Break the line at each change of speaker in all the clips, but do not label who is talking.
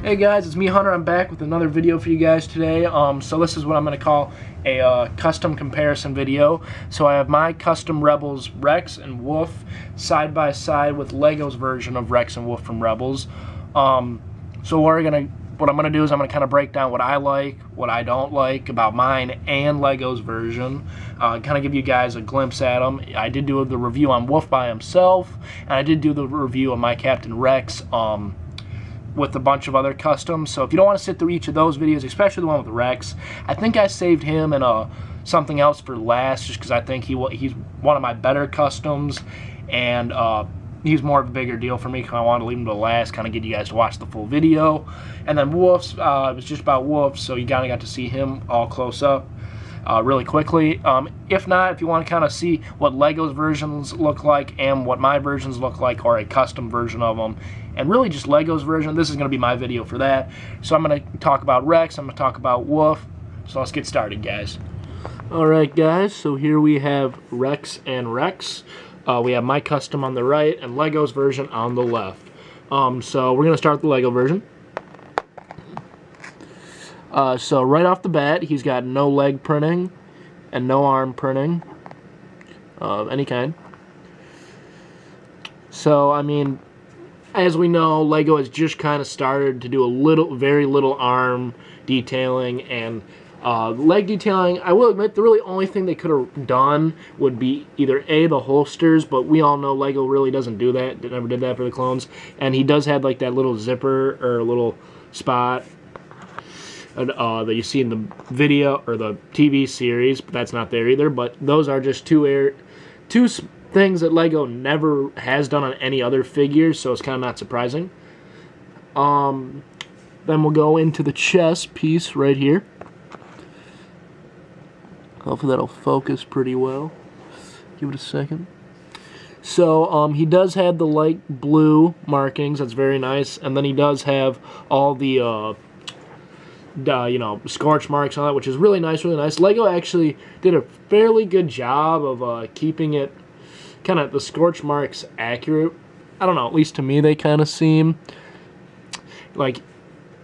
Hey guys, it's me Hunter. I'm back with another video for you guys today. So this is what I'm going to call a custom comparison video. So I have my custom Rebels Rex and Wolffe side by side with Lego's version of Rex and Wolffe from Rebels. So what I'm going to do is I'm going to kind of break down what I like, what I don't like about mine and Lego's version. Kind of give you guys a glimpse at them. I did do the review on Wolffe by himself, and I did do the review of my Captain Rex with a bunch of other customs. So if you don't want to sit through each of those videos, especially the one with Rex, I think I saved him and something else for last, just because I think he's one of my better customs, and he's more of a bigger deal for me, because I wanted to leave him to last, kind of get you guys to watch the full video. And then Wolffe's, it was just about Wolffe, so you kind of got to see him all close up really quickly. If not, if you want to kind of see what Lego's versions look like and what my versions look like, or a custom version of them, and really just Lego's version, this is going to be my video for that. So I'm going to talk about Rex, I'm going to talk about Wolffe, so let's get started, guys. Alright guys, so here we have Rex and Rex. We have my custom on the right and Lego's version on the left. So we're going to start with the Lego version. So right off the bat, he's got no leg printing and no arm printing of any kind. So, I mean, as we know, Lego has just kind of started to do very little arm detailing and leg detailing. I will admit, the really only thing they could have done would be either the holsters, but we all know Lego really doesn't do that. They never did that for the clones. And he does have like that little zipper or little spot that you see in the video or the TV series, but that's not there either. But those are just two things that Lego never has done on any other figure, so it's kind of not surprising. Then we'll go into the chest piece right here. Hopefully that'll focus pretty well. Give it a second. So he does have the light blue markings. That's very nice. And then he does have all the scorch marks on it, which is really nice, really nice. Lego actually did a fairly good job of keeping it kind of the scorch marks accurate. I don't know, at least to me they kind of seem like,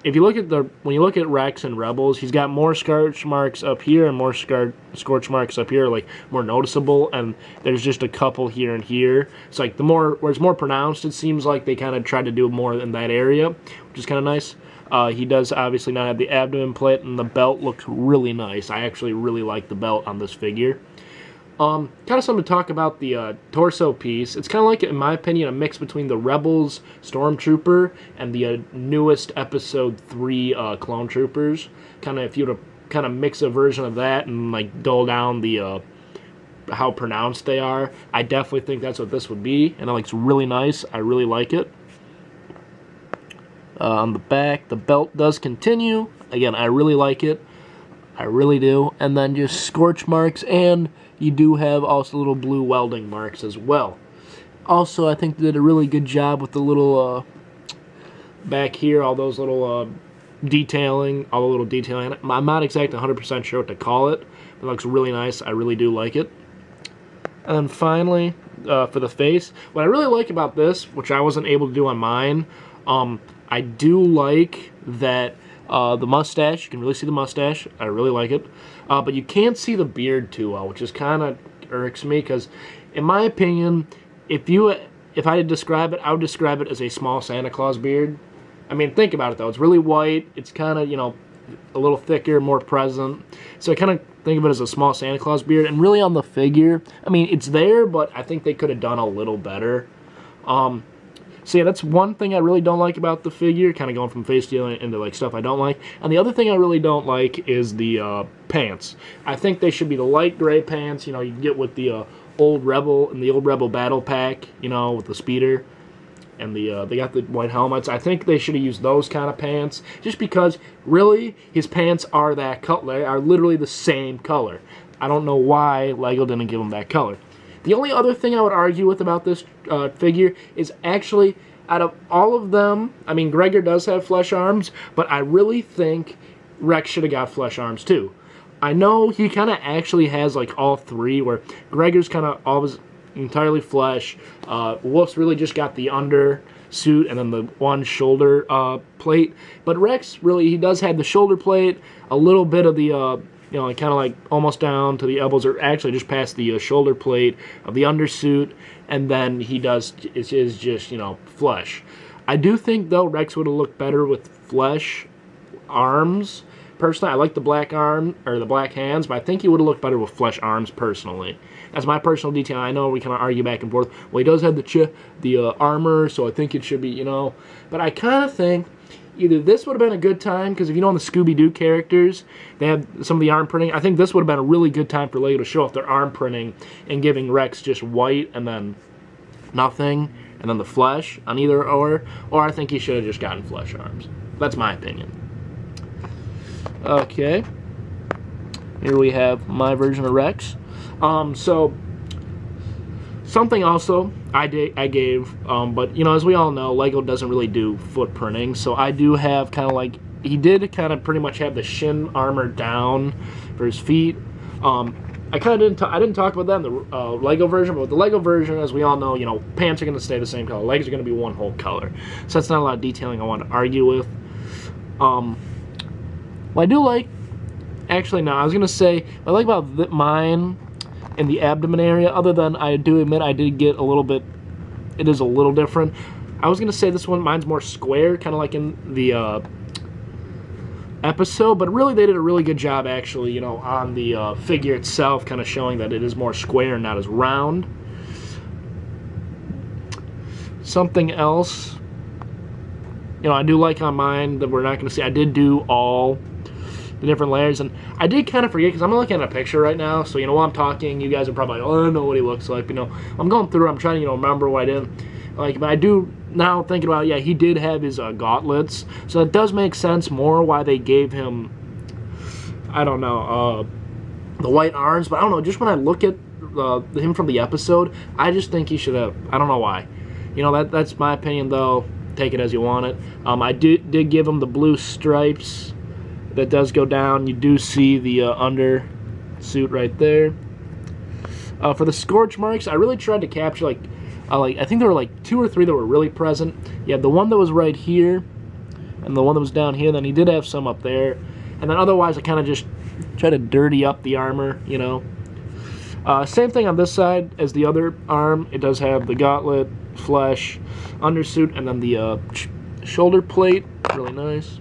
if you look at when you look at Rex and Rebels, he's got more scorch marks up here and more scorch marks up here, like more noticeable, and there's just a couple here and here. It's like where it's more pronounced, it seems like they kind of tried to do more in that area, which is kind of nice. He does obviously not have the abdomen plate, and the belt looks really nice. I actually really like the belt on this figure. Kind of something to talk about the torso piece. It's kind of like, in my opinion, a mix between the Rebels Stormtrooper and the newest Episode 3 Clone Troopers. Kind of, if you were to kind of mix a version of that and like dull down the how pronounced they are, I definitely think that's what this would be, and it looks really nice. I really like it. On the back, the belt does continue. Again, I really like it. I really do. And then just scorch marks, and you do have also little blue welding marks as well. Also, I think they did a really good job with the little back here, all those little detailing, all the little detailing. I'm not exactly 100% sure what to call it. It looks really nice. I really do like it. And then finally, for the face, what I really like about this, which I wasn't able to do on mine, I do like that the mustache. You can really see the mustache. I really like it. But you can't see the beard too well, which is kind of irks me, because in my opinion, if I had to describe it, I would describe it as a small Santa Claus beard. I mean, think about it though. It's really white. It's kind of, a little thicker, more present. So I kind of think of it as a small Santa Claus beard. And really on the figure, I mean, it's there, but I think they could have done a little better. So yeah, that's one thing I really don't like about the figure, kind of going from face detailing into like stuff I don't like. And the other thing I really don't like is the pants. I think they should be the light gray pants, you get with the old Rebel and the old Rebel battle pack, with the speeder. And they got the white helmets. I think they should have used those kind of pants, just because really his pants are that color. They are literally the same color. I don't know why Lego didn't give them that color. The only other thing I would argue with about this figure is actually, out of all of them, I mean, Gregor does have flesh arms, but I really think Rex should have got flesh arms too. I know he kind of actually has like all three, where Gregor's kind of always entirely flesh. Wolff's really just got the under suit and then the one shoulder plate. But Rex, really, he does have the shoulder plate, a little bit of the, kind of like almost down to the elbows, or actually just past the shoulder plate of the undersuit, and then he does, it is just, flesh. I do think, though, Rex would have looked better with flesh arms. Personally, I like the black arm, or the black hands, but I think he would have looked better with flesh arms, personally. That's my personal detail. I know we kind of argue back and forth. Well, he does have the armor, so I think it should be, But I kind of think either this would have been a good time, because if you know in the Scooby-Doo characters, they have some of the arm printing. I think this would have been a really good time for Lego to show off their arm printing and giving Rex just white and then nothing, and then the flesh on either or I think he should have just gotten flesh arms. That's my opinion. Okay. Here we have my version of Rex. So something also I gave, but as we all know, Lego doesn't really do foot printing, so I do have kind of like, he did kind of pretty much have the shin armor down for his feet. I kind of didn't talk about that in the Lego version, but with the Lego version, as we all know, pants are going to stay the same color, legs are going to be one whole color, so that's not a lot of detailing I want to argue with. Well, I do like, actually no, I was going to say, what I like about mine in the abdomen area, other than I do admit I did get a little bit, it is a little different. I was going to say this one, mine's more square, kind of like in the episode, but really they did a really good job actually, on the figure itself, kind of showing that it is more square and not as round. Something else, I do like on mine that we're not going to see, I did do all the different layers, and I did kind of forget, because I'm looking at a picture right now, so while I'm talking, you guys are probably like, oh, I don't know what he looks like, I'm going through, I'm trying to, remember what I did, but I do, now thinking about it, yeah, he did have his gauntlets, so it does make sense more why they gave him, I don't know, the white arms, but I don't know, just when I look at him from the episode, I just think he should have, I don't know why, that's my opinion, though, take it as you want it. I did give him the blue stripes that does go down. You do see the under suit right there. For the scorch marks, I really tried to capture I think there were like 2 or 3 that were really present. Yeah, the one that was right here, and the one that was down here. Then he did have some up there, and then otherwise I kind of just try to dirty up the armor. Same thing on this side as the other arm. It does have the gauntlet, flesh, undersuit, and then the shoulder plate. Really nice.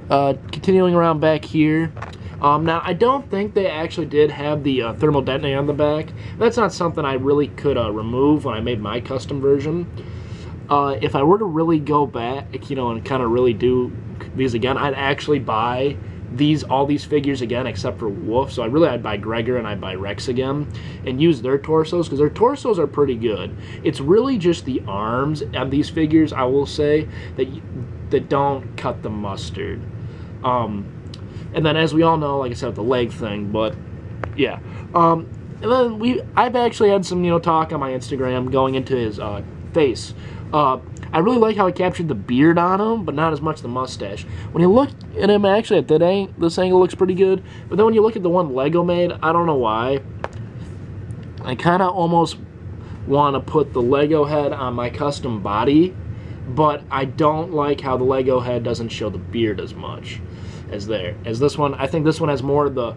Continuing around back here. Now, I don't think they actually did have the thermal detonator on the back. That's not something I really could remove when I made my custom version. If I were to really go back, and kind of really do these again, I'd actually buy all these figures again, except for Wolffe. So I'd buy Gregor and I'd buy Rex again, and use their torsos, because their torsos are pretty good. It's really just the arms of these figures, I will say, that don't cut the mustard. And then, as we all know, like I said, the leg thing, but yeah. And then I've actually had some, talk on my Instagram going into his face. I really like how I captured the beard on him, but not as much the mustache. When you look at him, actually, at this angle looks pretty good. But then when you look at the one Lego made, I don't know why, I kind of almost want to put the Lego head on my custom body, but I don't like how the Lego head doesn't show the beard as much as this one. I think this one has more of the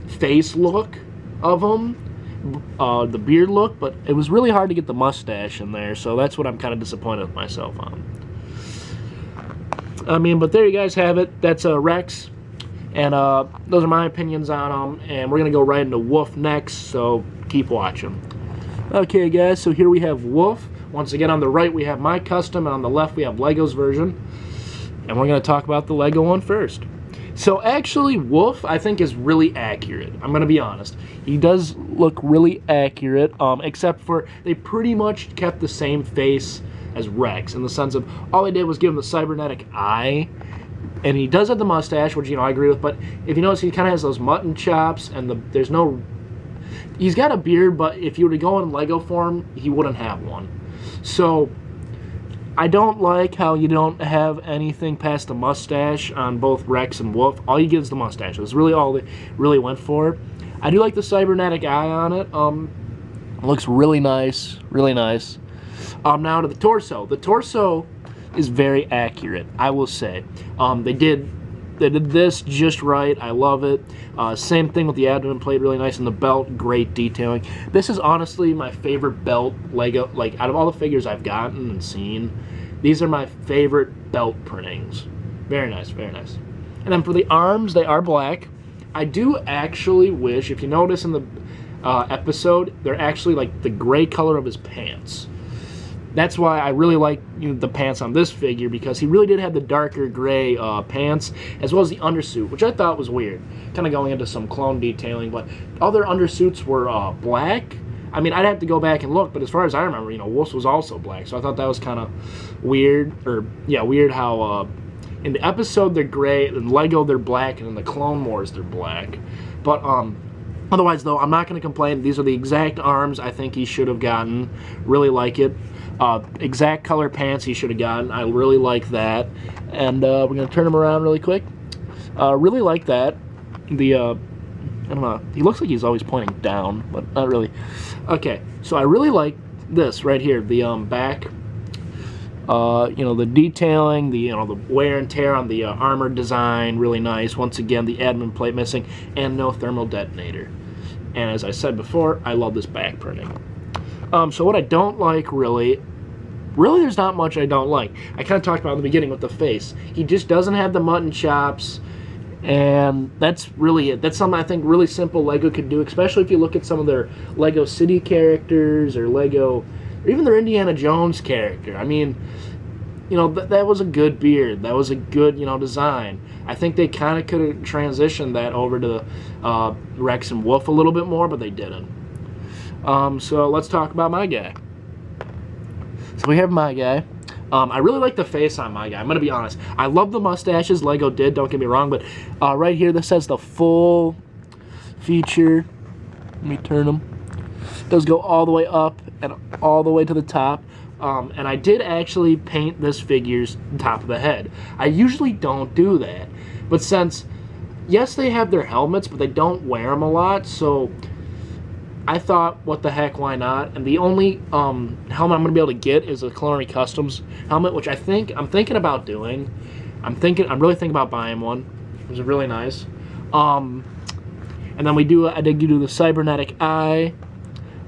face look of him, the beard look, but it was really hard to get the mustache in there, so that's what I'm kind of disappointed with myself on. But there you guys have it. That's Rex, and those are my opinions on him, and we're going to go right into Wolffe next, so keep watching. Okay, guys, so here we have Wolffe. Once again, on the right we have my custom, and on the left we have Lego's version. And we're going to talk about the Lego one first. So actually, Wolffe, I think, is really accurate. I'm going to be honest. He does look really accurate, except for they pretty much kept the same face as Rex, in the sense of all they did was give him the cybernetic eye. And he does have the mustache, which, I agree with. But if you notice, he kind of has those mutton chops, and there's no... He's got a beard, but if you were to go in Lego form, he wouldn't have one. So I don't like how you don't have anything past the mustache on both Rex and Wolffe. All you get is the mustache. That's really all they really went for. I do like the cybernetic eye on it. It looks really nice, really nice. Now to the torso. The torso is very accurate, I will say. They did this just right. I love it. Same thing with the abdomen plate, really nice, and the belt, great detailing. This is honestly my favorite belt Lego, like out of all the figures I've gotten and seen, these are my favorite belt printings. Very nice, very nice. And then for the arms, they are black. I do actually wish, if you notice in the episode, they're actually like the gray color of his pants. That's why I really like the pants on this figure, because he really did have the darker gray pants, as well as the undersuit, which I thought was weird. Kind of going into some clone detailing, but other undersuits were black. I mean, I'd have to go back and look, but as far as I remember, Wolffe's was also black, so I thought that was kind of weird. Or, yeah, weird how in the episode they're gray, in Lego they're black, and in the Clone Wars they're black. But otherwise, though, I'm not going to complain. These are the exact arms I think he should have gotten. Really like it. Exact color pants he should have gotten. I really like that. And we're going to turn him around really quick. Really like that. The, I don't know, he looks like he's always pointing down, but not really. Okay, so I really like this right here. The back, the detailing, the wear and tear on the armor design, really nice. Once again, the admin plate missing, and no thermal detonator. And as I said before, I love this back printing. So what I don't like, really there's not much I don't like. I kind of talked about in the beginning with the face. He just doesn't have the mutton chops, and that's really it. That's something I think really simple Lego could do, especially if you look at some of their Lego City characters or even their Indiana Jones character. I mean, that was a good beard. That was a good, design. I think they kind of could have transitioned that over to Rex and Wolffe a little bit more, but they didn't. So let's talk about my guy. So we have my guy. I really like the face on my guy. I'm going to be honest. I love the mustaches Lego did, don't get me wrong, but right here this has the full feature. Let me turn them. It does go all the way up and all the way to the top. And I did actually paint this figure's top of the head. I usually don't do that. But since, yes, they have their helmets, but they don't wear them a lot, so I thought, what the heck, why not? And the only helmet I'm going to be able to get is a Culinary Customs helmet, which I'm thinking about doing. I'm really thinking about buying one. It's really nice. And then I did do the cybernetic eye.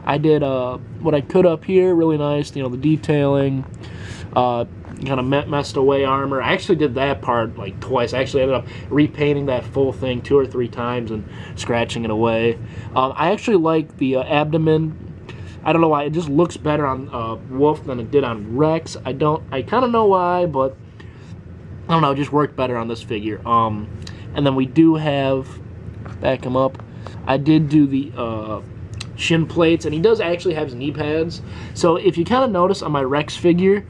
I did what I could up here, really nice. The detailing, kind of messed away armor. I actually did that part like twice. I actually ended up repainting that full thing 2 or 3 times and scratching it away. I actually like the abdomen. I don't know why, it just looks better on Wolffe than it did on Rex. I kind of know why, but I don't know, it just worked better on this figure. And then we do have, back him up, I did do the shin plates, and he does actually have his knee pads. So if you kind of notice on my Rex figure,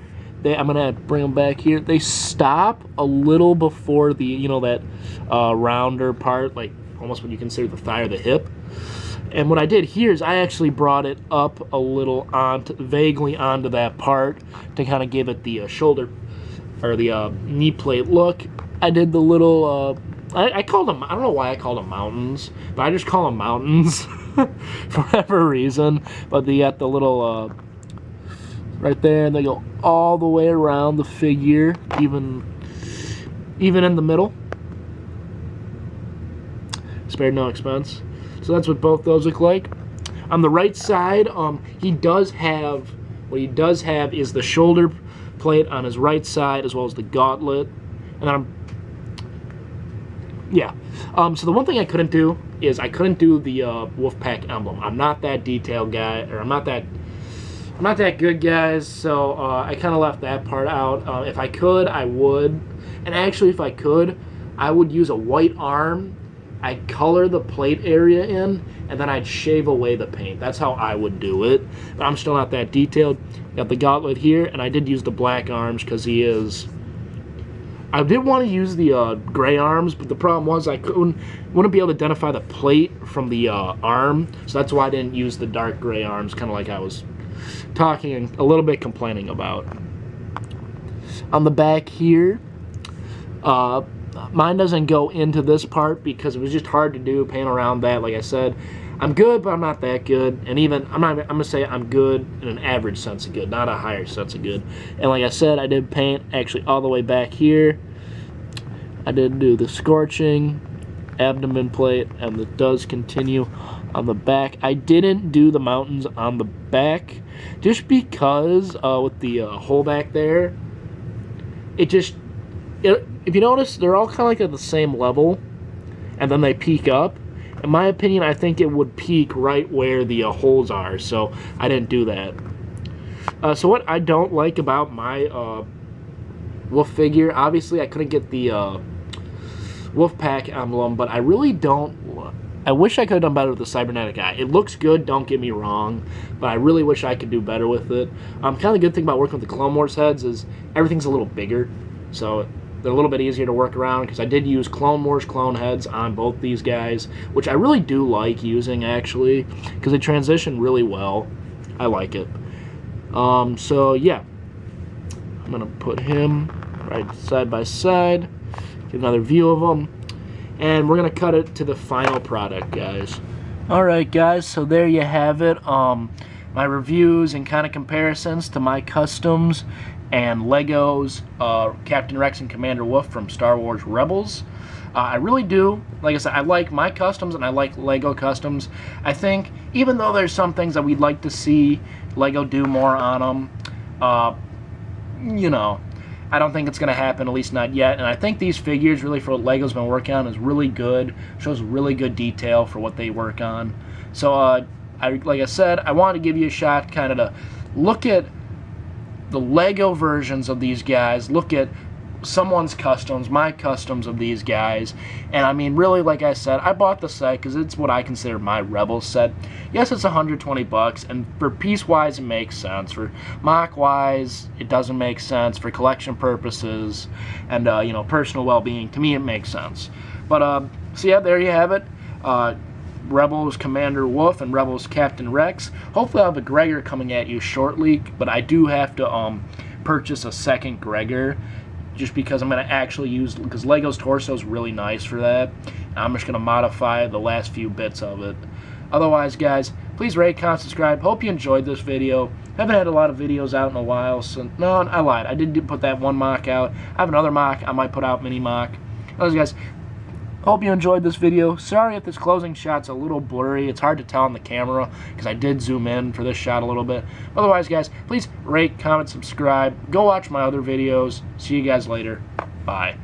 I'm gonna bring them back here. They stop a little before the that rounder part, like almost what you consider the thigh or the hip. And what I did here is I actually brought it up a little vaguely onto that part to kind of give it the shoulder or the knee plate look. I did the little I called them, I don't know why I called them mountains, but I just call them mountains for whatever reason. But they got the little right there, and they go all the way around the figure, even in the middle. Spared no expense. So that's what both those look like. On the right side, what he does have is the shoulder plate on his right side, as well as the gauntlet. And so the one thing I couldn't do is I couldn't do the Wolfpack emblem. I'm not that detailed guy, or I'm not that good, guys, so I kind of left that part out. If I could, I would. And actually, if I could, I would use a white arm. I'd color the plate area in, and then I'd shave away the paint. That's how I would do it. But I'm still not that detailed. Got the gauntlet here, and I did use the black arms because he is... I did want to use the gray arms, but the problem was I wouldn't be able to identify the plate from the arm, so that's why I didn't use the dark gray arms, kind of like I was talking and a little bit complaining about. On the back here, Mine doesn't go into this part because it was just hard to do, paint around that. Like I said, I'm good, but I'm not that good. And even, I'm going to say I'm good in an average sense of good, not a higher sense of good. And like I said, I did paint actually all the way back here. I did do the scorching, abdomen plate, and it does continue on the back. I didn't do the mountains on the back just because with the hole back there, if you notice, they're all kind of like at the same level, and then they peak up. In my opinion, I think it would peak right where the holes are, so I didn't do that. So what I don't like about my Wolffe figure, obviously I couldn't get the Wolffe Pack emblem, but I really don't. I wish I could have done better with the cybernetic eye. It looks good, don't get me wrong, but I really wish I could do better with it. Kind of the good thing about working with the Clone Wars heads is everything's a little bigger, so they're a little bit easier to work around, because I did use Clone Wars clone heads on both these guys, which I really do like using, actually, because they transition really well. I like it. So, yeah. I'm going to put him right side by side, get another view of him, and we're going to cut it to the final product, guys. Alright, guys, so there you have it. My reviews and kind of comparisons to my customs and Legos Captain Rex and Commander Wolffe from Star Wars Rebels. I really do. Like I said, I like my customs and I like Lego customs. I think even though there's some things that we'd like to see Lego do more on them, you know, I don't think it's going to happen, at least not yet. And I think these figures, really, for what Lego's been working on, is really good. Shows really good detail for what they work on. So, like I said, I wanted to give you a shot kind of to look at the Lego versions of these guys, look at someone's customs, my customs of these guys. And I mean, really, like I said, I bought the set because it's what I consider my Rebels set. Yes, it's $120, and for piece-wise, it makes sense. For mock-wise, it doesn't make sense. For collection purposes and, you know, personal well-being, to me, it makes sense. But, so yeah, there you have it. Rebels Commander Wolffe and Rebels Captain Rex. Hopefully I'll have a Gregor coming at you shortly, but I do have to purchase a second Gregor, just because I'm going to actually use, because Lego's torso is really nice for that. I'm just going to modify the last few bits of it. Otherwise, guys, please rate, comment, subscribe. Hope you enjoyed this video. Haven't had a lot of videos out in a while, so no, I lied. I did put that one mock out. I have another mock I might put out, mini mock. Otherwise, guys, hope you enjoyed this video. Sorry if this closing shot's a little blurry. It's hard to tell on the camera because I did zoom in for this shot a little bit. Otherwise, guys, please rate, comment, subscribe. Go watch my other videos. See you guys later. Bye.